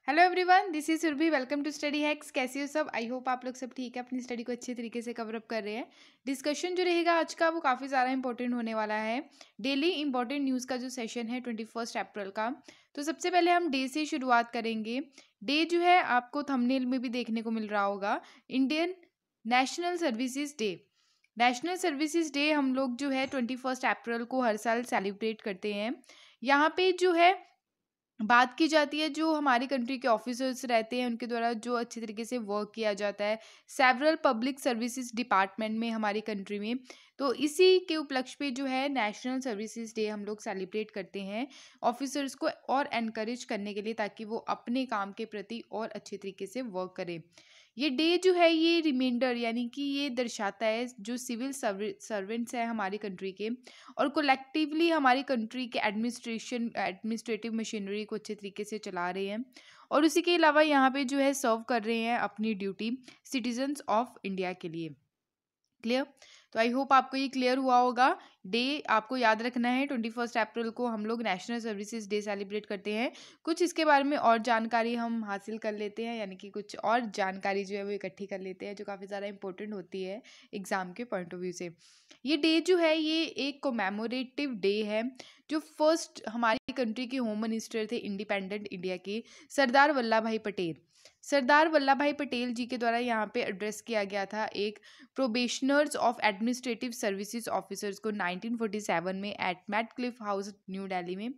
Hello everyone, this is Surabhi. Welcome to Study Hacks. कैसे हो सब? आई होप आप लोग सब ठीक है, अपनी स्टडी को अच्छे तरीके से कवर अप कर रहे हैं। डिस्कशन जो रहेगा आज का वो काफ़ी ज़्यादा इंपॉर्टेंट होने वाला है। डेली इंपॉर्टेंट न्यूज़ का जो सेशन है 21 अप्रैल का। तो सबसे पहले हम डे से शुरुआत करेंगे। डे जो है आपको थंबनेल में भी देखने को मिल रहा होगा, Indian national services day. National services day हम लोग जो है 21 अप्रैल को हर साल सेलिब्रेट करते हैं। यहाँ पे जो है बात की जाती है जो हमारी कंट्री के ऑफिसर्स रहते हैं उनके द्वारा जो अच्छे तरीके से वर्क किया जाता है सेवरल पब्लिक सर्विसेज डिपार्टमेंट में हमारी कंट्री में। तो इसी के उपलक्ष्य पे जो है नेशनल सर्विसेज डे हम लोग सेलिब्रेट करते हैं ऑफिसर्स को और एनकरेज करने के लिए, ताकि वो अपने काम के प्रति और अच्छे तरीके से वर्क करें। ये डे जो है ये रिमाइंडर यानी कि ये दर्शाता है जो सिविल सर्वेंट्स हैं हमारी कंट्री के और कोलेक्टिवली हमारी कंट्री के एडमिनिस्ट्रेटिव मशीनरी को अच्छे तरीके से चला रहे हैं और उसी के अलावा यहाँ पे जो है सर्व कर रहे हैं अपनी ड्यूटी सिटीजन्स ऑफ इंडिया के लिए। क्लियर? तो आई होप आपको ये क्लियर हुआ होगा। डे आपको याद रखना है, 21 अप्रैल को हम लोग नेशनल सर्विसेज डे सेलिब्रेट करते हैं। कुछ इसके बारे में और जानकारी हम हासिल कर लेते हैं, यानी कि कुछ और जानकारी जो है वो इकट्ठी कर लेते हैं जो काफ़ी ज़्यादा इंपॉर्टेंट होती है एग्जाम के पॉइंट ऑफ व्यू से। ये डे जो है ये एक कोमेमोरेटिव डे है। जो फर्स्ट हमारी कंट्री के होम मिनिस्टर थे इंडिपेंडेंट इंडिया के, सरदार वल्लभ भाई पटेल। सरदार वल्लभ भाई पटेल जी के द्वारा यहाँ पे एड्रेस किया गया था एक probationers of administrative services officers को 1947 में एट मैटक्लिफ हाउस न्यू दिल्ली में।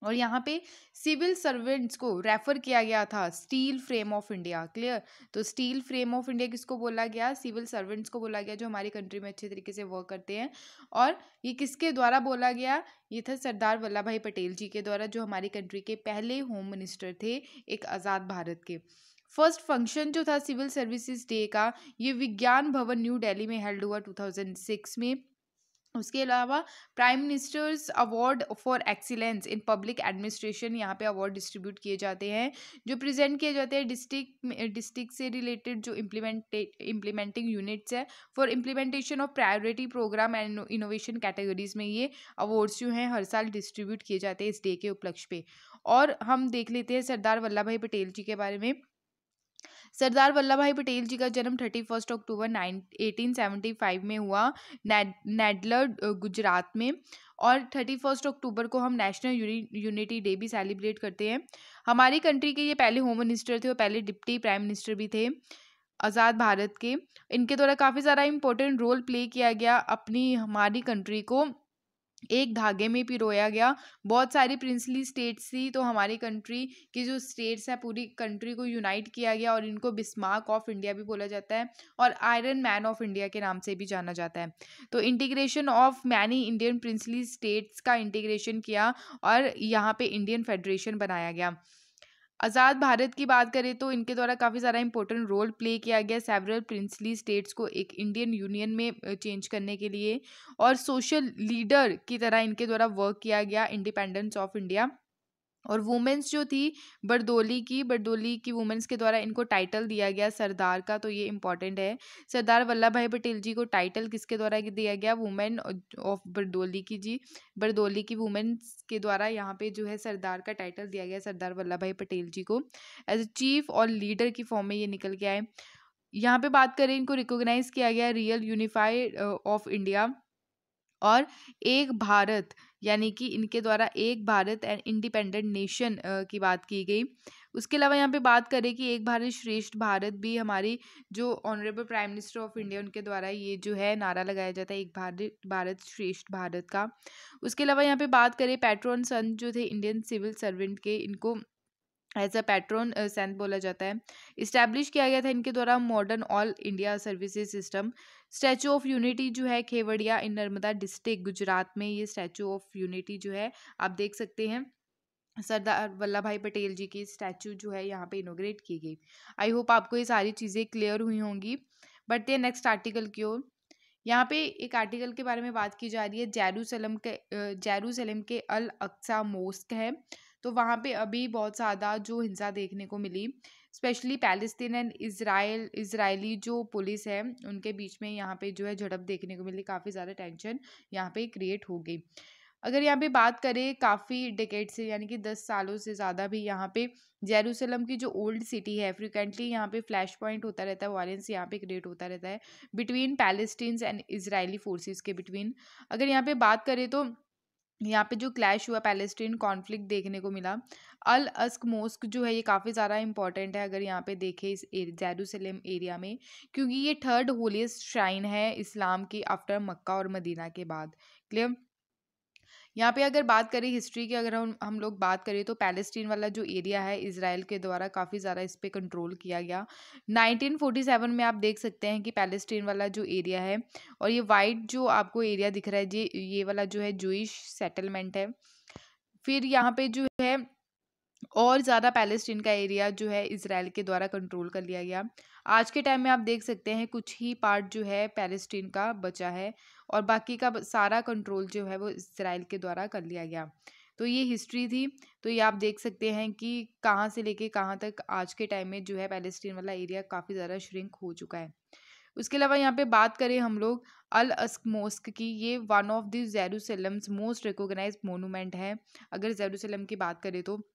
और यहाँ पे सिविल सर्वेंट्स को रेफर किया गया था steel frame of India. Clear? तो स्टील फ्रेम ऑफ इंडिया किसको बोला गया? सिविल सर्वेंट्स को बोला गया जो हमारी कंट्री में अच्छे तरीके से वर्क करते हैं। और ये किसके द्वारा बोला गया? ये था सरदार वल्लभ भाई पटेल जी के द्वारा जो हमारी कंट्री के पहले होम मिनिस्टर थे एक आज़ाद भारत के। फर्स्ट फंक्शन जो था सिविल सर्विसेज डे का ये विज्ञान भवन न्यू दिल्ली में हेल्ड हुआ 2006 में। उसके अलावा prime ministers award for excellence in public administration यहाँ पे अवार्ड डिस्ट्रीब्यूट किए जाते हैं जो प्रेजेंट किए जाते हैं डिस्ट्रिक्ट से रिलेटेड जो इम्प्लीमेंटिंग यूनिट्स है for implementation of priority programme and innovation categories में। ये अवार्ड्स जो हैं हर साल डिस्ट्रीब्यूट किए जाते हैं इस डे के उपलक्ष्य पे। और हम देख लेते हैं सरदार वल्लभ भाई पटेल जी के बारे में। सरदार वल्लभ भाई पटेल जी का जन्म 31 अक्टूबर 1875 में हुआ नेडलर गुजरात में। और 31 अक्टूबर को हम नेशनल यूनिटी डे भी सेलिब्रेट करते हैं। हमारी कंट्री के ये पहले होम मिनिस्टर थे और पहले डिप्टी प्राइम मिनिस्टर भी थे आज़ाद भारत के। इनके द्वारा काफ़ी ज़्यादा इंपॉर्टेंट रोल प्ले किया गया, अपनी हमारी कंट्री को एक धागे में पिरोया गया। बहुत सारी प्रिंसली स्टेट्स थी तो हमारी कंट्री की जो स्टेट्स है पूरी कंट्री को यूनाइट किया गया और इनको बिस्मार्क ऑफ इंडिया भी बोला जाता है और आयरन मैन ऑफ इंडिया के नाम से भी जाना जाता है। तो integration of many Indian princely states का इंटीग्रेशन किया और यहाँ पे इंडियन फेडरेशन बनाया गया। आज़ाद भारत की बात करें तो इनके द्वारा काफ़ी सारा इंपॉर्टेंट रोल प्ले किया गया सेवरल प्रिंसली स्टेट्स को एक इंडियन यूनियन में चेंज करने के लिए। और सोशल लीडर की तरह इनके द्वारा वर्क किया गया इंडिपेंडेंस ऑफ इंडिया। और वुमेन्स जो थी बरदोली की वुमेन्स के द्वारा इनको टाइटल दिया गया सरदार का, तो ये इंपॉर्टेंट है। सरदार वल्लभ भाई पटेल जी को टाइटल किसके द्वारा दिया गया? वुमेन ऑफ बरदोली की वुमेन्स के द्वारा यहाँ पे जो है सरदार का टाइटल दिया गया सरदार वल्लभ भाई पटेल जी को एज ए चीफ और लीडर की फॉर्म में ये निकल के आए। यहाँ पे बात करें इनको रिकॉग्नाइज किया गया रियल यूनिफाइड ऑफ इंडिया और एक भारत, यानी कि इनके द्वारा एक भारत एंड इंडिपेंडेंट नेशन की बात की गई। उसके अलावा यहाँ पे बात करें कि एक भारत श्रेष्ठ भारत भी हमारी जो honourable prime minister of India उनके द्वारा ये जो है नारा लगाया जाता है एक भारत श्रेष्ठ भारत का। उसके अलावा यहाँ पे बात करें पैट्रन सन जो थे इंडियन सिविल सर्वेंट के, इनको एज अ पैट्रन सेंट बोला जाता है। इस्टेब्लिश किया गया था इनके द्वारा modern all India services system. Statue of unity जो है केवड़िया इन नर्मदा डिस्ट्रिक्ट गुजरात में, ये स्टैचू ऑफ यूनिटी जो है आप देख सकते हैं सरदार वल्लभ भाई पटेल जी की स्टैचू जो है यहाँ पे इनोग्रेट की गई। आई होप आपको ये सारी चीज़ें क्लियर हुई होंगी। बढ़ते हैं नेक्स्ट आर्टिकल की ओर। यहाँ पे एक आर्टिकल के बारे में बात की जा रही है जेरूसलम के अल अक्सा मोस्क है। तो वहाँ पे अभी बहुत ज़्यादा जो हिंसा देखने को मिली, स्पेशली पैलेस्तीन एंड इजरायली जो पुलिस है उनके बीच में यहाँ पे जो है झड़प देखने को मिली, काफ़ी ज़्यादा टेंशन यहाँ पे क्रिएट हो गई। अगर यहाँ पे बात करें काफ़ी डिकेड से यानी कि 10 सालों से ज़्यादा भी यहाँ पे जेरूसलम की जो ओल्ड सिटी है फ्रिक्वेंटली यहाँ पे फ्लैश पॉइंट होता रहता है, वायलेंस यहाँ पे क्रिएट होता रहता है between Palestine's and Israeli forces के बिटवीन। अगर यहाँ पे बात करें तो यहाँ पे जो क्लैश हुआ पैलेस्टीन कॉन्फ्लिक्ट देखने को मिला। अल अस्क मोस्क जो है ये काफ़ी ज़्यादा इंपॉर्टेंट है अगर यहाँ पे देखें इस जेरूसलम एरिया में, क्योंकि ये थर्ड होलीस्ट श्राइन है इस्लाम की आफ्टर मक्का और मदीना के बाद। क्लियर। यहाँ पे अगर बात करें हिस्ट्री की, अगर हम लोग बात करें तो पैलेस्टीन वाला जो एरिया है इसराइल के द्वारा काफ़ी ज़्यादा इस पे कंट्रोल किया गया 1947 में। आप देख सकते हैं कि पैलेस्टीन वाला जो एरिया है, और ये वाइट जो आपको एरिया दिख रहा है ये वाला जो है जूइश सेटलमेंट है। फिर यहाँ पे जो है और ज़्यादा पैलेस्टीन का एरिया जो है इसराइल के द्वारा कंट्रोल कर लिया गया। आज के टाइम में आप देख सकते हैं कुछ ही पार्ट जो है पैलेस्टीन का बचा है, और बाकी का सारा कंट्रोल जो है वो इसराइल के द्वारा कर लिया गया। तो ये हिस्ट्री थी। तो ये आप देख सकते हैं कि कहाँ से लेके कहाँ तक आज के टाइम में जो है पैलेस्टीन वाला एरिया काफ़ी ज़्यादा श्रिंक हो चुका है। उसके अलावा यहाँ पे बात करें हम लोग अल अस्क मोस्क की, ये one of the Jerusalem's most recognized monument है अगर जेरूसलम की बात करें तो।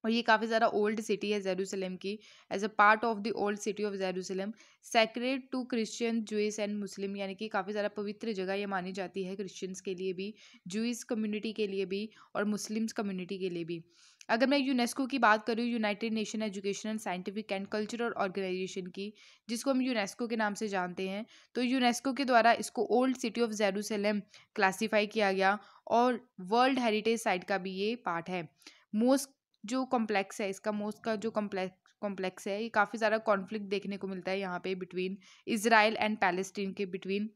और ये काफ़ी ज़्यादा ओल्ड सिटी है जेरूसलम की, as a part of the old city of Jerusalem, sacred to Christian Jews and Muslim, यानी कि काफ़ी ज़्यादा पवित्र जगह ये मानी जाती है क्रिश्चियंस के लिए भी, जूइस कम्युनिटी के लिए भी, और मुस्लिम्स कम्युनिटी के लिए भी। अगर मैं यूनेस्को की बात करूँ, United Nation Educational Scientific and Cultural Organization की, जिसको हम यूनेस्को के नाम से जानते हैं, तो यूनेस्को के द्वारा इसको old city of Jerusalem classify किया गया, और वर्ल्ड हेरिटेज साइट का भी ये पार्ट है। मोस्ट जो कॉम्प्लेक्स है इसका, मोस्ट का जो कॉम्प्लेक्स है, ये काफ़ी ज़्यादा कॉन्फ्लिक्ट देखने को मिलता है यहाँ पे बिटवीन इजराइल एंड पैलेस्टीन के बिटवीन।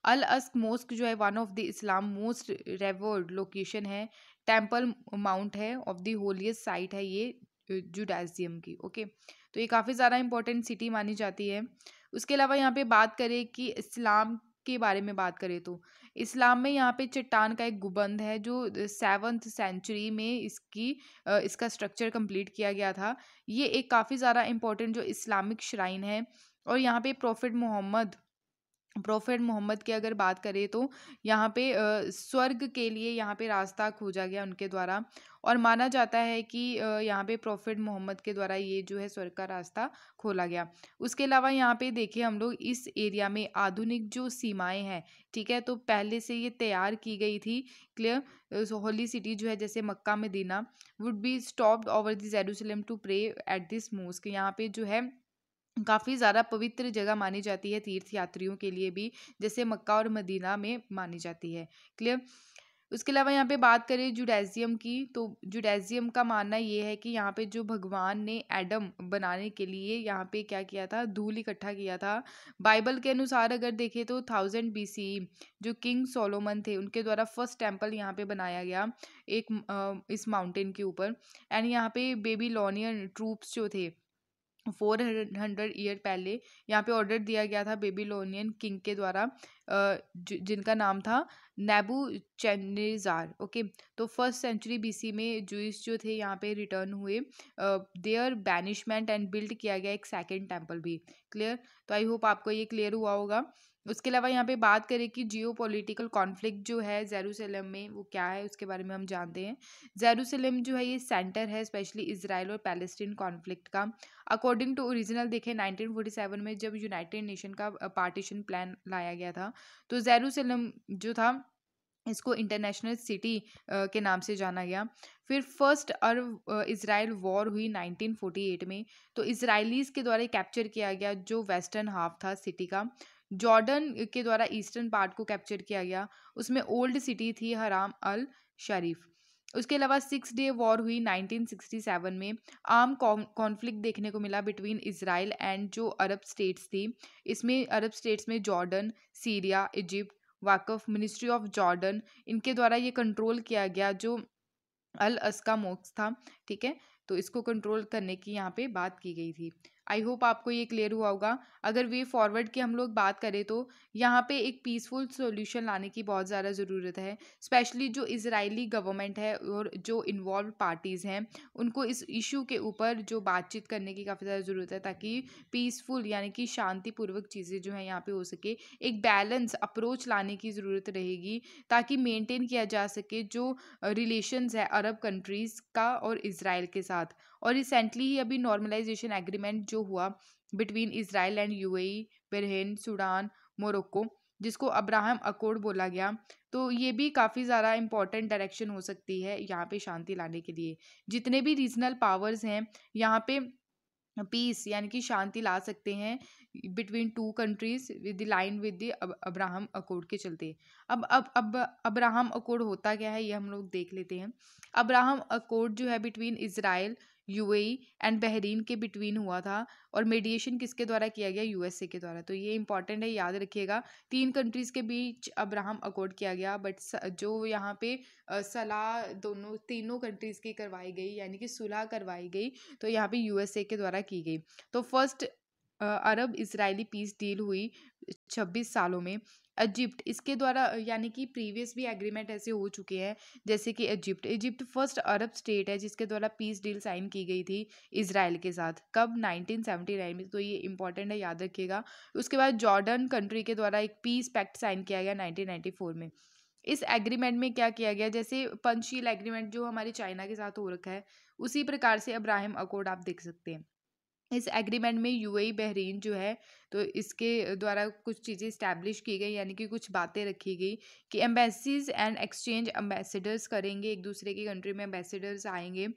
अल अस्क मोस्क जो है one of the Islam most reward location है, टेम्पल माउंट है ऑफ द होलीस्ट साइट है ये जुडाइजियम की। ओके, तो ये काफ़ी ज़्यादा इंपॉर्टेंट सिटी मानी जाती है। उसके अलावा यहाँ पे बात करें कि इस्लाम के बारे में बात करें तो इस्लाम में यहाँ पे चट्टान का एक गुबंद है जो 7th सेंचुरी में इसका स्ट्रक्चर कंप्लीट किया गया था। ये एक काफ़ी ज़्यादा इंपॉर्टेंट जो इस्लामिक श्राइन है, और यहाँ पे प्रोफेट मोहम्मद की अगर बात करें तो यहाँ पे स्वर्ग के लिए यहाँ पे रास्ता खोजा गया उनके द्वारा, और माना जाता है कि यहाँ पे प्रोफेट मोहम्मद के द्वारा ये जो है स्वर्ग का रास्ता खोला गया। उसके अलावा यहाँ पे देखिए हम लोग इस एरिया में आधुनिक जो सीमाएं हैं, ठीक है, तो पहले से ये तैयार की गई थी। क्लियर। होली सिटी जो है जैसे Mecca Medina would be stopped over the Jerusalem to pray at this mosque, यहाँ पे जो है काफ़ी ज़्यादा पवित्र जगह मानी जाती है तीर्थ यात्रियों के लिए भी, जैसे मक्का और मदीना में मानी जाती है। क्लियर। उसके अलावा यहाँ पे बात करें जुडाइज़ियम की, तो जुडाइज़ियम का मानना ये है कि यहाँ पे जो भगवान ने एडम बनाने के लिए यहाँ पे क्या किया था, धूल इकट्ठा किया था। बाइबल के अनुसार अगर देखें तो 1000 BCE जो किंग सोलोमन थे उनके द्वारा फर्स्ट टेम्पल यहाँ पे बनाया गया इस माउंटेन के ऊपर। एंड यहाँ पे बेबीलोनियन ट्रूप्स जो थे 400 ईयर पहले यहाँ पे ऑर्डर दिया गया था बेबीलोनियन किंग के द्वारा, जिनका नाम था नेबूचडनेज़ार। ओके, तो 1st सेंचुरी BC में जूइस जो थे यहाँ पे रिटर्न हुए, देयर बैनिशमेंट एंड बिल्ड किया गया एक सेकंड टेम्पल भी। क्लियर। तो आई होप आपको ये क्लियर हुआ होगा। उसके अलावा यहाँ पे बात करें कि जियो पॉलिटिकल कॉन्फ्लिक्ट जो है जेरूसलम में वो क्या है, उसके बारे में हम जानते हैं। जेरूसलम जो है ये सेंटर है स्पेशली इसराइल और पैलेस्टीन कॉन्फ्लिक्ट का। अकॉर्डिंग टू ओरिजिनल देखें 1947 में जब यूनाइटेड नेशन का पार्टीशन प्लान लाया गया था, तो जेरूसलम जो था इसको इंटरनेशनल सिटी के नाम से जाना गया। फिर फर्स्ट अरब इसराइल वॉर हुई 1948 में, तो इसराइलीज के द्वारा कैप्चर किया गया जो वेस्टर्न हाफ था सिटी का। जॉर्डन के द्वारा ईस्टर्न पार्ट को कैप्चर किया गया, उसमें ओल्ड सिटी थी हराम अल शरीफ। उसके अलावा 6 डे वॉर हुई 1967 में। आर्म कॉन्फ्लिक्ट देखने को मिला बिटवीन इसराइल एंड जो अरब स्टेट्स थी। इसमें अरब स्टेट्स में जॉर्डन, सीरिया, इजिप्ट, वाकफ, मिनिस्ट्री ऑफ जॉर्डन, इनके द्वारा ये कंट्रोल किया गया जो अल अस्का मोक्स था। ठीक है, तो इसको कंट्रोल करने की यहाँ पे बात की गई थी। आई होप आपको ये क्लियर हुआ होगा। अगर वे फॉरवर्ड की हम लोग बात करें तो यहाँ पे एक पीसफुल सॉल्यूशन लाने की बहुत ज़्यादा ज़रूरत है। स्पेशली जो इजरायली गवर्नमेंट है और जो इन्वॉल्व पार्टीज़ हैं, उनको इस इशू के ऊपर जो बातचीत करने की काफ़ी ज़्यादा ज़रूरत है, ताकि पीसफुल यानी कि शांतिपूर्वक चीज़ें जो हैं यहाँ पे हो सके। एक बैलेंस अप्रोच लाने की ज़रूरत रहेगी, ताकि मेंटेन किया जा सके जो रिलेशंस है अरब कंट्रीज़ का और इज़राइल के साथ। और रिसेंटली ही अभी नॉर्मलाइजेशन एग्रीमेंट जो हुआ between Israel and UAE, Bahrain, Sudan, Morocco, जिसको अब्राहम अकॉर्ड बोला गया, तो ये भी काफ़ी ज़्यादा इंपॉर्टेंट डायरेक्शन हो सकती है यहाँ पे शांति लाने के लिए। जितने भी रीजनल पावर्स हैं यहाँ पे पीस यानी कि शांति ला सकते हैं between two countries with the line with the Abraham accord के चलते। अब अब्राहम अकॉर्ड होता क्या है ये हम लोग देख लेते हैं। अब्राहम अकॉर्ड जो है between Israel, UAE and Bahrain के बिटवीन हुआ था, और मेडिएशन किसके द्वारा किया गया? यूएसए के द्वारा। तो ये इंपॉर्टेंट है, याद रखिएगा। 3 कंट्रीज के बीच अब्राहम अकॉर्ड किया गया, बट जो यहाँ पे सलाह दोनों तीनों कंट्रीज की करवाई गई, यानी कि सुलह करवाई गई, तो यहाँ पे यूएसए के द्वारा की गई। तो फर्स्ट अरब इजरायली पीस डील हुई 26 सालों में। इजिप्ट इसके द्वारा, यानी कि प्रीवियस भी एग्रीमेंट ऐसे हो चुके हैं, जैसे कि इजिप्ट फर्स्ट अरब स्टेट है जिसके द्वारा पीस डील साइन की गई थी इजराइल के साथ। कब? 1979 में। तो ये इंपॉर्टेंट है, याद रखिएगा। उसके बाद जॉर्डन कंट्री के द्वारा एक पीस पैक्ट साइन किया गया 1994 में। इस एग्रीमेंट में क्या किया गया? जैसे पंचशील एग्रीमेंट जो हमारे चाइना के साथ हो रखा है, उसी प्रकार से अब्राहम अकॉर्ड आप देख सकते हैं। इस एग्रीमेंट में यूएई, बहरीन जो है, तो इसके द्वारा कुछ चीज़ें इस्टेब्लिश की गई, यानी कि कुछ बातें रखी गई कि एम्बेसीज एंड एक्सचेंज एम्बेसडर्स करेंगे, एक दूसरे की कंट्री में एम्बेसडर्स आएंगे,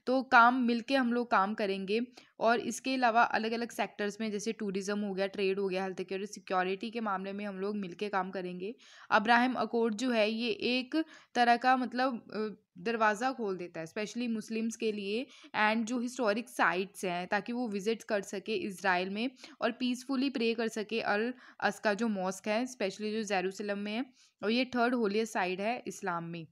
तो काम मिलके हम लोग काम करेंगे। और इसके अलावा अलग अलग सेक्टर्स में, जैसे टूरिज्म हो गया, ट्रेड हो गया, हेल्थ केयर, सिक्योरिटी के मामले में हम लोग मिलके काम करेंगे। अब्राहम अकॉर्ड जो है ये एक तरह का मतलब दरवाज़ा खोल देता है स्पेशली मुस्लिम्स के लिए, एंड जो हिस्टोरिक साइट्स हैं, ताकि वो विजिट कर सके इज़राइल में और पीसफुली प्रे कर सके। अल अस्का जो मॉस्क है स्पेशली जो जेरूसलम में है, और ये थर्ड होलीस्ट साइट है इस्लाम में।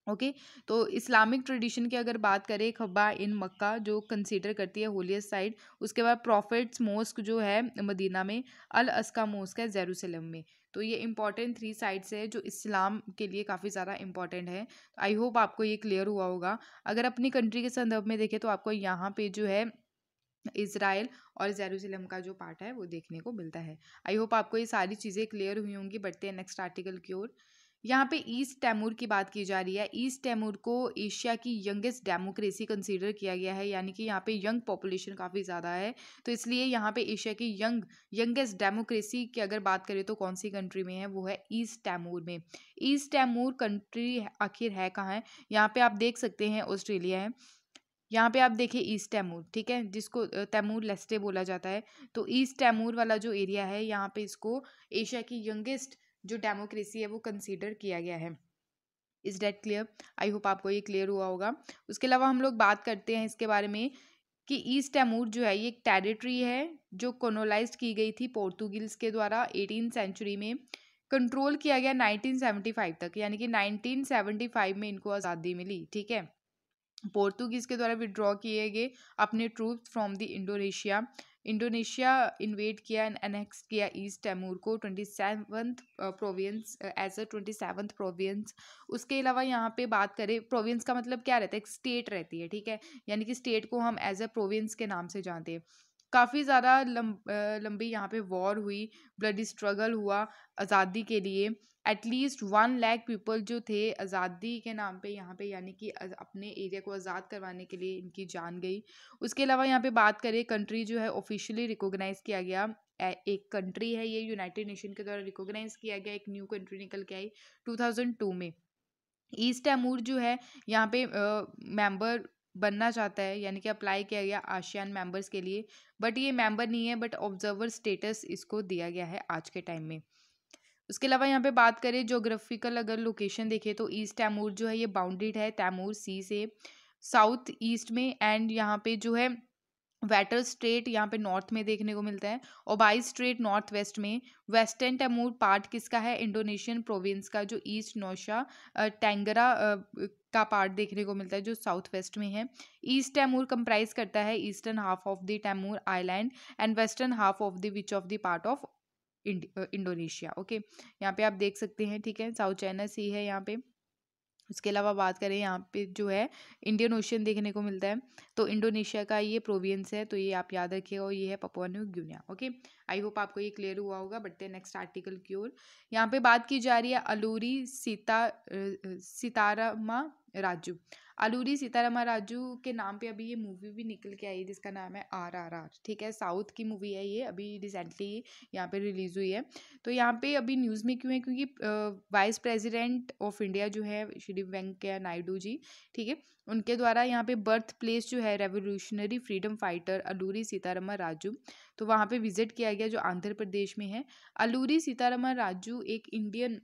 ओके, तो इस्लामिक ट्रेडिशन की अगर बात करें, खब्बा इन मक्का जो कंसीडर करती है होलीस्ट साइट। उसके बाद प्रॉफिट्स मॉस्क जो है मदीना में, अल अस्का मॉस्क है जेरूसलम में। तो ये इंपॉर्टेंट 3 साइट्स है जो इस्लाम के लिए काफ़ी ज़्यादा इंपॉर्टेंट है। आई होप आपको ये क्लियर हुआ होगा। अगर अपनी कंट्री के संदर्भ में देखें तो आपको यहाँ पे जो है इज़राइल और जेरूसलम का जो पार्ट है वो देखने को मिलता है। आई होप आपको ये सारी चीज़ें क्लियर हुई होंगी। बढ़ते हैं नेक्स्ट आर्टिकल की ओर। यहाँ पे ईस्ट तैमूर की बात की जा रही है। ईस्ट तैमूर को एशिया की यंगेस्ट डेमोक्रेसी कंसीडर किया गया है, यानी कि यहाँ पे यंग पॉपुलेशन काफ़ी ज़्यादा है, तो इसलिए यहाँ पे एशिया की यंगेस्ट डेमोक्रेसी की अगर बात करें तो कौन सी कंट्री में है? वो है ईस्ट तैमूर में। ईस्ट तैमूर कंट्री आखिर है कहाँ है? यहाँ पे आप देख सकते हैं ऑस्ट्रेलिया है। यहाँ पे आप देखिए ईस्ट तैमूर, ठीक है, जिसको तैमूर लेस्टे बोला जाता है। तो ईस्ट तैमूर वाला जो एरिया है, यहाँ पे इसको एशिया की यंगेस्ट जो डेमोक्रेसी है वो कंसीडर किया गया है। Is that clear? I hope आपको ये क्लियर हुआ होगा। उसके अलावा हम लोग बात करते हैं इसके बारे में कि ईस्ट तैमूर जो है ये एक टेरिटरी है जो कॉलोनाइज्ड की गई थी पोर्तुगीज के द्वारा 18वीं सेंचुरी में। कंट्रोल किया गया 1975 तक, यानी कि 1975 में इनको आज़ादी मिली, ठीक है। पोर्तुगीज के द्वारा विड्रॉ किए गए अपने troops from the Indonesia. Indonesia invade किया एंड एनेक्स किया ईस्ट तैमूर को 27th province as a 27th province. उसके अलावा यहाँ पे बात करें, प्रोविंस का मतलब क्या रहता है? एक स्टेट रहती है, ठीक है, यानी कि स्टेट को हम एज अ प्रोविंस के नाम से जानते हैं। काफ़ी ज़्यादा लंबी यहाँ पे वॉर हुई, ब्लडी स्ट्रगल हुआ आज़ादी के लिए। एटलीस्ट 1 लाख पीपल जो थे आज़ादी के नाम पे यहाँ पे, यानी कि अपने एरिया को आज़ाद करवाने के लिए इनकी जान गई। उसके अलावा यहाँ पे बात करें, कंट्री जो है ऑफिशियली रिकॉग्नाइज किया गया। एक कंट्री है ये, यूनाइटेड नेशन के द्वारा रिकॉग्नाइज किया गया, एक न्यू कंट्री निकल के आई 2002 में। ईस्ट तैमूर जो है यहाँ पे मेंबर बनना चाहता है, यानी कि अप्लाई किया गया आसियान मेंबर्स के लिए, बट ये मेंबर नहीं है, बट ऑब्जर्वर स्टेटस इसको दिया गया है आज के टाइम में। उसके अलावा यहाँ पे बात करें ज्योग्राफिकल अगर लोकेशन देखें तो ईस्ट तैमूर जो है ये बाउंडेड है तैमूर सी से साउथ ईस्ट में, एंड यहाँ पे जो है वेटर स्ट्रेट यहाँ पे नॉर्थ में देखने को मिलता है, और बाई स्ट्रेट नॉर्थ वेस्ट में। वेस्टर्न तैमूर पार्ट किसका है? इंडोनेशियन प्रोविंस का, जो ईस्ट नौशा टेंगरा का पार्ट देखने को मिलता है जो साउथ वेस्ट में है। ईस्ट तैमूर कंप्राइज करता है eastern half of the Timor island and western half of the which of the part of Indonesia. Okay, यहाँ पे आप देख सकते हैं, ठीक है, साउथ चाइना सी है यहाँ पे। उसके अलावा बात करें यहाँ पे जो है इंडियन ओशियन देखने को मिलता है, तो इंडोनेशिया का ये प्रोविंस है, तो ये आप याद रखिएगा, और ये है पपुआ न्यू गिनिया। ओके, आई होप आपको ये क्लियर हुआ होगा। बढ़ते हैं नेक्स्ट आर्टिकल की ओर। यहाँ पे बात की जा रही है अलूरी सीतारामा राजू। अलूरी सीतारामा राजू के नाम पे अभी ये मूवी भी निकल के आई जिसका नाम है RRR। ठीक है, साउथ की मूवी है ये, अभी रिसेंटली यहाँ पे रिलीज हुई है। तो यहाँ पे अभी न्यूज़ में क्यों है, क्योंकि वाइस प्रेसिडेंट ऑफ इंडिया जो है श्री वेंकैया नायडू जी, ठीक है, उनके द्वारा यहाँ पे बर्थ प्लेस जो है revolutionary freedom fighter Alluri Sitarama Raju, तो वहाँ पे विजिट किया गया जो आंध्र प्रदेश में है। अलूरी सीतारामा राजू एक इंडियन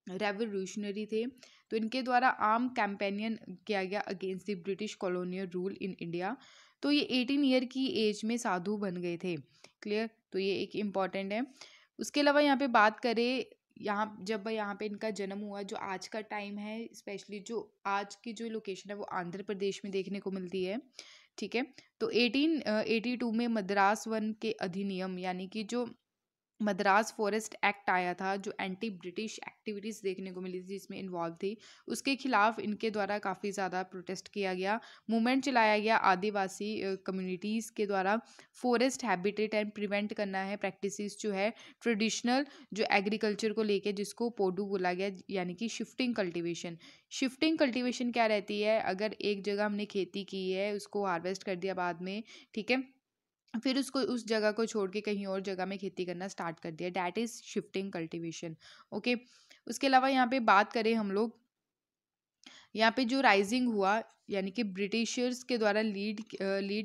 रेवोल्यूशनरी थे, तो इनके द्वारा आर्म कैंपेनियन किया गया against the British colonial rule in India. तो ये 18 ईयर की एज में साधु बन गए थे। क्लियर, तो ये एक इम्पॉर्टेंट है। उसके अलावा यहाँ पे बात करें, यहाँ पे इनका जन्म हुआ, जो आज का टाइम है, स्पेशली जो आज की जो लोकेशन है वो आंध्र प्रदेश में देखने को मिलती है। ठीक है, तो 1882 में मद्रास वन के अधिनियम यानी कि जो मद्रास फॉरेस्ट एक्ट आया था, जो एंटी ब्रिटिश एक्टिविटीज़ देखने को मिली थी जिसमें इन्वॉल्व थी, उसके खिलाफ इनके द्वारा काफ़ी ज़्यादा प्रोटेस्ट किया गया, मूवमेंट चलाया गया आदिवासी कम्युनिटीज़ के द्वारा। फॉरेस्ट हैबिटेट एंड प्रिवेंट करना है प्रैक्टिसेस जो है ट्रेडिशनल जो एग्रीकल्चर को लेके, जिसको पोडू बोला गया, यानी कि शिफ्टिंग कल्टीवेशन। शिफ्टिंग कल्टीवेशन क्या रहती है, अगर एक जगह हमने खेती की है, उसको हार्वेस्ट कर दिया बाद में, ठीक है, फिर उसको उस जगह को छोड़ के कहीं और जगह में खेती करना स्टार्ट कर दिया, that is shifting cultivation. Okay, उसके अलावा यहाँ पे बात करें हम लोग, यहाँ पे जो राइजिंग हुआ यानी कि ब्रिटिशर्स के द्वारा लीड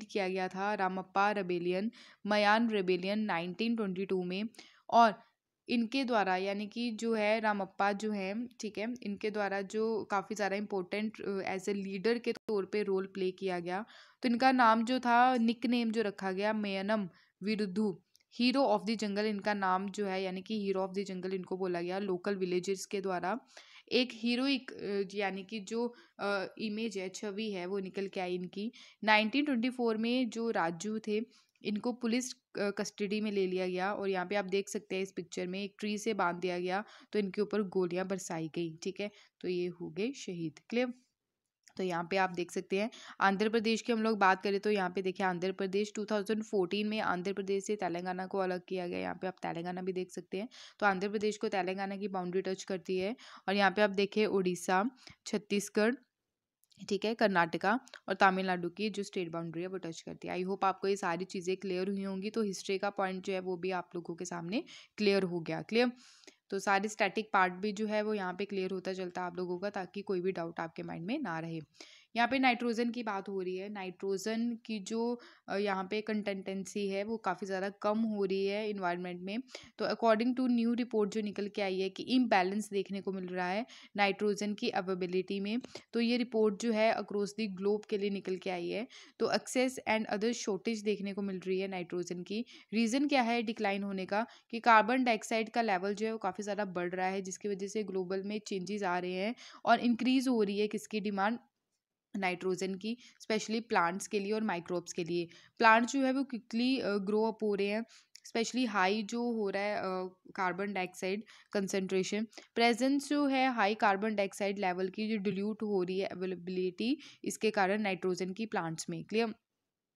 किया गया था रामप्पा रेबेलियन, मयान रेबेलियन 1922 में, और इनके द्वारा यानी कि जो है रामप्पा जो है, ठीक है, इनके द्वारा जो काफ़ी ज़्यादा इम्पोर्टेंट एज ए लीडर के तौर पे रोल प्ले किया गया। तो इनका नाम जो था, निक नेम जो रखा गया, मेयनम विरुद्धु, हीरो ऑफ द जंगल इनका नाम जो है, यानी कि हीरो ऑफ द जंगल इनको बोला गया लोकल विलेजर्स के द्वारा। एक हीरोइक यानी कि जो इमेज है, छवि है, वो निकल के आई इनकी। 1924 में जो राजू थे, इनको पुलिस कस्टडी में ले लिया गया, और यहाँ पे आप देख सकते हैं इस पिक्चर में एक ट्री से बांध दिया गया, तो इनके ऊपर गोलियां बरसाई गई। ठीक है, तो ये हो गए शहीद। क्लियर, तो यहाँ पे आप देख सकते हैं। आंध्र प्रदेश की हम लोग बात करें तो यहाँ पे देखिए आंध्र प्रदेश 2014 में आंध्र प्रदेश से तेलंगाना को अलग किया गया। यहाँ पे आप तेलंगाना भी देख सकते हैं, तो आंध्र प्रदेश को तेलंगाना की बाउंड्री टच करती है। और यहाँ पे आप देखिए उड़ीसा, छत्तीसगढ़, ठीक है, कर्नाटका और तमिलनाडु की जो स्टेट बाउंड्री है वो टच करती है। आई होप आपको ये सारी चीज़ें क्लियर हुई होंगी, तो हिस्ट्री का पॉइंट जो है वो भी आप लोगों के सामने क्लियर हो गया। क्लियर, तो सारी स्टैटिक पार्ट भी जो है वो यहाँ पे क्लियर होता चलता है आप लोगों का, ताकि कोई भी डाउट आपके माइंड में ना रहे। यहाँ पे नाइट्रोजन की बात हो रही है। नाइट्रोजन की जो यहाँ पे कंटेंटेंसी है वो काफ़ी ज़्यादा कम हो रही है इन्वायरमेंट में। तो अकॉर्डिंग टू न्यू रिपोर्ट जो निकल के आई है कि इम्बैलेंस देखने को मिल रहा है नाइट्रोजन की अवेलेबिलिटी में। तो ये रिपोर्ट जो है अक्रॉस द ग्लोब के लिए निकल के आई है। तो एक्सेस एंड अदर शॉर्टेज देखने को मिल रही है नाइट्रोजन की। रीज़न क्या है डिक्लाइन होने का, कि कार्बन डाइऑक्साइड का लेवल जो है वो काफ़ी ज़्यादा बढ़ रहा है, जिसकी वजह से ग्लोबल में चेंजेस आ रहे हैं, और इंक्रीज हो रही है किसकी डिमांड, नाइट्रोजन की, स्पेशली प्लांट्स के लिए और माइक्रोब्स के लिए। प्लांट्स जो है वो क्विकली ग्रो अप हो रहे हैं, स्पेशली हाई जो हो रहा है कार्बन डाइऑक्साइड कंसंट्रेशन, प्रेजेंस जो है हाई कार्बन डाइऑक्साइड लेवल की जो डिल्यूट हो रही है अवेलेबिलिटी, इसके कारण नाइट्रोजन की प्लांट्स में। क्लियर,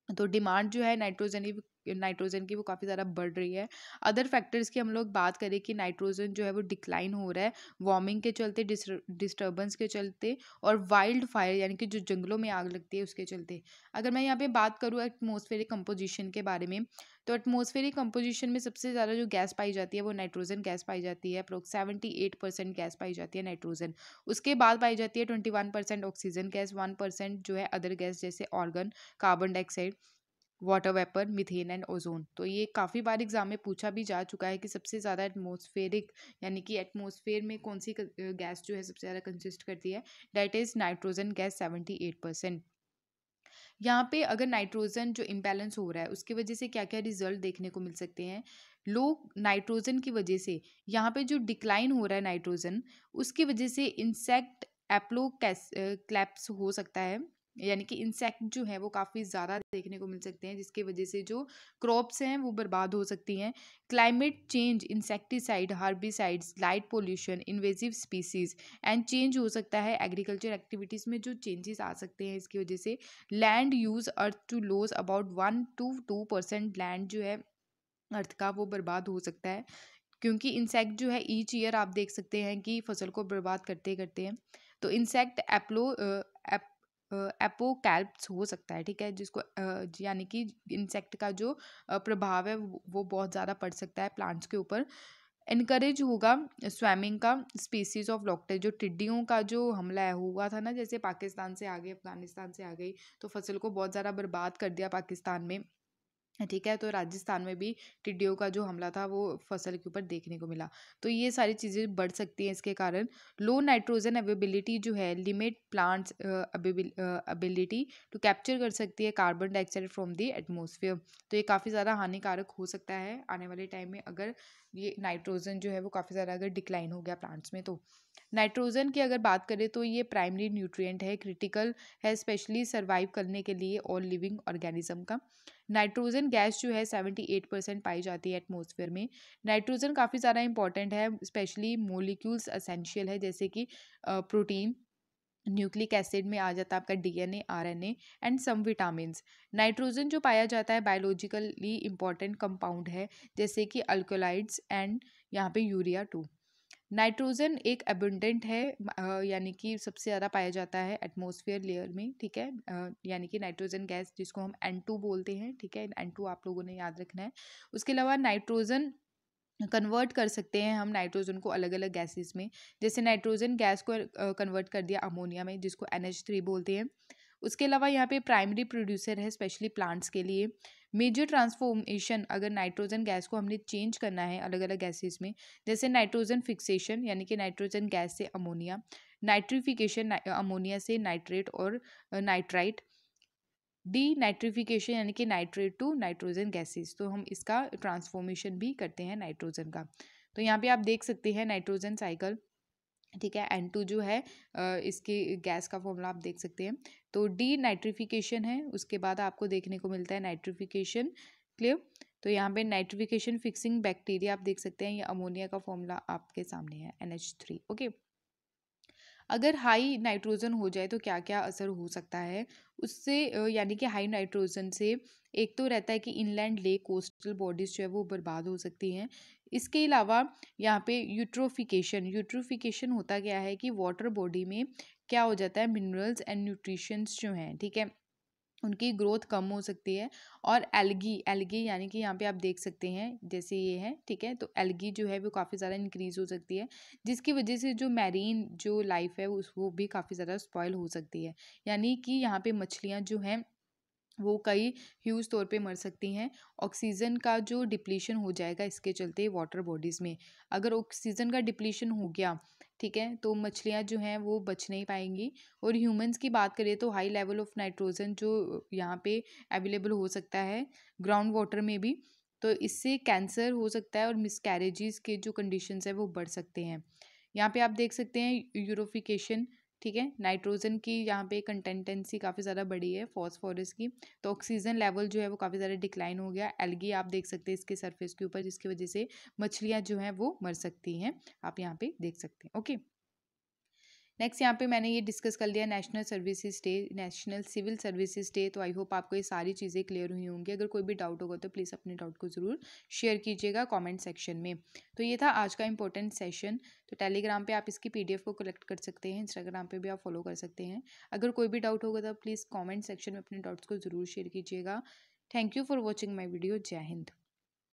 तो डिमांड जो है नाइट्रोजन की वो काफ़ी ज़्यादा बढ़ रही है। अदर फैक्टर्स की हम लोग बात करें कि नाइट्रोजन जो है वो डिक्लाइन हो रहा है वार्मिंग के चलते, डिस्टर्बेंस के चलते, और वाइल्ड फायर यानी कि जो जंगलों में आग लगती है उसके चलते। अगर मैं यहाँ पे बात करूँ एटमॉस्फेरिक कंपोजिशन के बारे में, तो एटमॉस्फेरिक कंपोजिशन में सबसे ज़्यादा जो गैस पाई जाती है वो नाइट्रोजन गैस पाई जाती है। अप्रोक्स 78% गैस पाई जाती है नाइट्रोजन। उसके बाद पाई जाती है 21% ऑक्सीजन गैस, 1% जो है अदर गैस जैसे organ, carbon dioxide, water vapour, methane and ozone. तो ये काफ़ी बार एग्जाम में पूछा भी जा चुका है कि सबसे ज़्यादा एटमॉस्फेरिक यानी कि एटमॉस्फेयर में कौन सी गैस जो है सबसे ज़्यादा कंसिस्ट करती है, दैट इज़ नाइट्रोजन गैस 78%। यहाँ पे अगर नाइट्रोजन जो इम्बैलेंस हो रहा है उसकी वजह से क्या क्या रिजल्ट देखने को मिल सकते हैं। लो नाइट्रोजन की वजह से यहाँ पे जो डिक्लाइन हो रहा है नाइट्रोजन, उसकी वजह से इंसेक्ट एप्लो क्लैप्स हो सकता है, यानी कि इंसेक्ट जो है वो काफ़ी ज़्यादा देखने को मिल सकते हैं, जिसकी वजह से जो क्रॉप्स हैं वो बर्बाद हो सकती हैं। Climate change, insecticide, herbicides, light pollution, invasive species and change हो सकता है। एग्रीकल्चर एक्टिविटीज़ में जो चेंजेस आ सकते हैं इसकी वजह से। Land use earth to loss, about 1 to 2% land जो है अर्थ का वो बर्बाद हो सकता है, क्योंकि इंसेक्ट जो है ईच ईयर आप देख सकते हैं कि फसल को बर्बाद करते करते हैं। तो इंसेक्ट एपोकैल्प्स हो सकता है, ठीक है, जिसको यानी कि इंसेक्ट का जो प्रभाव है वो बहुत ज़्यादा पड़ सकता है प्लांट्स के ऊपर। इनकरेज होगा स्वैमिंग का, स्पीसीज ऑफ लॉकटेल, जो टिड्डियों का जो हमला है हुआ था ना, जैसे पाकिस्तान से आ गई, अफगानिस्तान से आ गई, तो फसल को बहुत ज़्यादा बर्बाद कर दिया पाकिस्तान में, ठीक है। तो राजस्थान में भी टिड्डियों का जो हमला था वो फसल के ऊपर देखने को मिला। तो ये सारी चीज़ें बढ़ सकती हैं इसके कारण। लो नाइट्रोजन अवेबिलिटी जो है limit plants ability to capture कर सकती है carbon dioxide from the atmosphere. तो ये काफ़ी ज़्यादा हानिकारक हो सकता है आने वाले टाइम में, अगर ये नाइट्रोजन जो है वो काफ़ी ज़्यादा अगर डिक्लाइन हो गया प्लांट्स में। तो नाइट्रोजन की अगर बात करें तो ये प्राइमरी न्यूट्रिएंट है, क्रिटिकल है स्पेशली सर्वाइव करने के लिए और लिविंग ऑर्गेनिज्म का। नाइट्रोजन गैस जो है 78% पाई जाती है एटमॉस्फेयर में। नाइट्रोजन काफ़ी ज़्यादा इंपॉर्टेंट है, स्पेशली मोलिक्यूल्स असेंशियल है, जैसे कि प्रोटीन, न्यूक्लिक एसिड में आ जाता है आपका DNA, RNA and some vitamins. Nitrogen जो पाया जाता है बायोलॉजिकली इंपॉर्टेंट कंपाउंड है, जैसे कि अल्कोलाइड्स एंड यहाँ पे यूरिया टू। नाइट्रोजन एक अबंडेंट है, यानी कि सबसे ज़्यादा पाया जाता है एटमॉस्फेयर लेयर में, ठीक है, यानी कि नाइट्रोजन गैस जिसको हम N2 बोलते हैं, ठीक है, N2 आप लोगों ने याद रखना है। उसके अलावा नाइट्रोजन कन्वर्ट कर सकते हैं हम नाइट्रोजन को अलग अलग गैसेस में, जैसे नाइट्रोजन गैस को कन्वर्ट कर दिया अमोनिया में, जिसको NH3 बोलते हैं। उसके अलावा यहाँ पे प्राइमरी प्रोड्यूसर है स्पेशली प्लांट्स के लिए। मेजर ट्रांसफॉर्मेशन, अगर नाइट्रोजन गैस को हमने चेंज करना है अलग अलग गैसेस में, जैसे नाइट्रोजन फिक्सेशन यानी कि नाइट्रोजन गैस से अमोनिया, नाइट्रिफिकेशन अमोनिया से नाइट्रेट और नाइट्राइट, डी नाइट्रिफिकेशन यानी कि नाइट्रेट टू नाइट्रोजन गैसेस, तो हम इसका ट्रांसफॉर्मेशन भी करते हैं नाइट्रोजन का। तो यहाँ पे आप देख सकते हैं नाइट्रोजन साइकिल, ठीक है। N2 जो है इसकी गैस का फॉर्मूला आप देख सकते हैं। तो डी नाइट्रिफिकेशन है, उसके बाद आपको देखने को मिलता है नाइट्रिफिकेशन, क्लियर। तो यहाँ पे नाइट्रिफिकेशन फिक्सिंग बैक्टीरिया आप देख सकते हैं, ये अमोनिया का फॉर्मूला आपके सामने है NH3, ओके। अगर हाई नाइट्रोजन हो जाए तो क्या क्या असर हो सकता है उससे, यानी कि हाई नाइट्रोजन से एक तो रहता है कि इनलैंड लेक कोस्टल बॉडीज जो है वो बर्बाद हो सकती हैं। इसके अलावा यहाँ पे यूट्रोफिकेशन, यूट्रोफिकेशन होता क्या है कि वाटर बॉडी में क्या हो जाता है, मिनरल्स एंड न्यूट्रिशंस जो हैं, ठीक है, उनकी ग्रोथ कम हो सकती है। और एल्गी, एल्गी यानी कि यहाँ पे आप देख सकते हैं जैसे ये है, ठीक है, तो एल्गी जो है वो काफ़ी ज़्यादा इंक्रीज हो सकती है, जिसकी वजह से जो मैरीन जो लाइफ है उस वो भी काफ़ी ज़्यादा स्पॉइल हो सकती है। यानी कि यहाँ पे मछलियाँ जो हैं वो कई ह्यूज तौर पे मर सकती हैं। ऑक्सीजन का जो डिप्लीशन हो जाएगा इसके चलते वाटर बॉडीज़ में, अगर ऑक्सीजन का डिप्लीशन हो गया, ठीक है, तो मछलियाँ जो हैं वो बच नहीं पाएंगी। और ह्यूमंस की बात करें तो हाई लेवल ऑफ नाइट्रोजन जो यहाँ पे अवेलेबल हो सकता है ग्राउंड वाटर में भी, तो इससे कैंसर हो सकता है और मिसकैरेजेस के जो कंडीशंस है वो बढ़ सकते हैं। यहाँ पे आप देख सकते हैं यूरोफिकेशन, ठीक है, नाइट्रोजन की यहाँ पे कंटेंटेंसी काफ़ी ज़्यादा बढ़ी है फॉस्फोरस की, तो ऑक्सीजन लेवल जो है वो काफ़ी ज़्यादा डिक्लाइन हो गया। एल्गी आप देख सकते हैं इसके सरफेस के ऊपर, जिसकी वजह से मछलियाँ जो हैं वो मर सकती हैं, आप यहाँ पे देख सकते हैं, ओके। नेक्स्ट यहाँ पे मैंने ये डिस्कस कर लिया national services day, national civil services day. तो आई होप आपको ये सारी चीज़ें क्लियर हुई होंगी। अगर कोई भी डाउट होगा तो प्लीज़ अपने डाउट को ज़रूर शेयर कीजिएगा कमेंट सेक्शन में। तो ये था आज का इंपॉर्टेंट सेशन। तो टेलीग्राम पे आप इसकी PDF को कलेक्ट कर सकते हैं, इंस्टाग्राम पे भी आप फॉलो कर सकते हैं। अगर कोई भी डाउट होगा तो प्लीज़ कॉमेंट सेक्शन में अपने डाउट्स को ज़रूर शेयर कीजिएगा। Thank you for watching my video. जय हिंद।